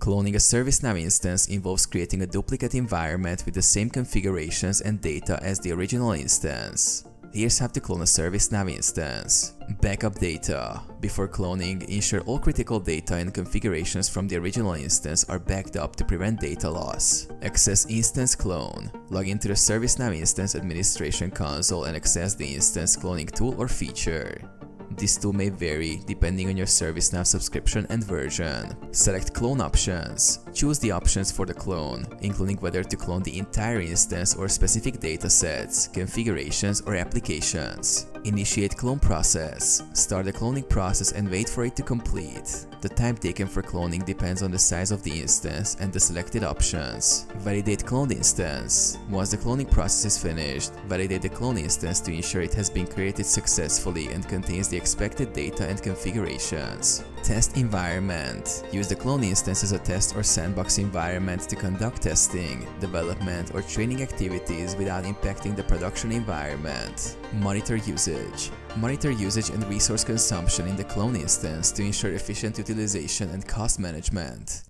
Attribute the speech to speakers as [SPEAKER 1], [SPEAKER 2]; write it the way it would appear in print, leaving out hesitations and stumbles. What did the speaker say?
[SPEAKER 1] Cloning a ServiceNow instance involves creating a duplicate environment with the same configurations and data as the original instance. Here's how to clone a ServiceNow instance. Backup data. Before cloning, ensure all critical data and configurations from the original instance are backed up to prevent data loss. Access Instance Clone. Log into the ServiceNow Instance Administration Console and access the instance cloning tool or feature. This tool may vary depending on your ServiceNow subscription and version. Select Clone Options. Choose the options for the clone, including whether to clone the entire instance or specific datasets, configurations, or applications. Initiate clone process. Start the cloning process and wait for it to complete. The time taken for cloning depends on the size of the instance and the selected options. Validate cloned instance. Once the cloning process is finished, validate the clone instance to ensure it has been created successfully and contains the expected data and configurations. Test environment. Use the clone instance as a test or sandbox environment to conduct testing, development, or training activities without impacting the production environment. Monitor usage. Monitor usage and resource consumption in the clone instance to ensure efficient utilization and cost management.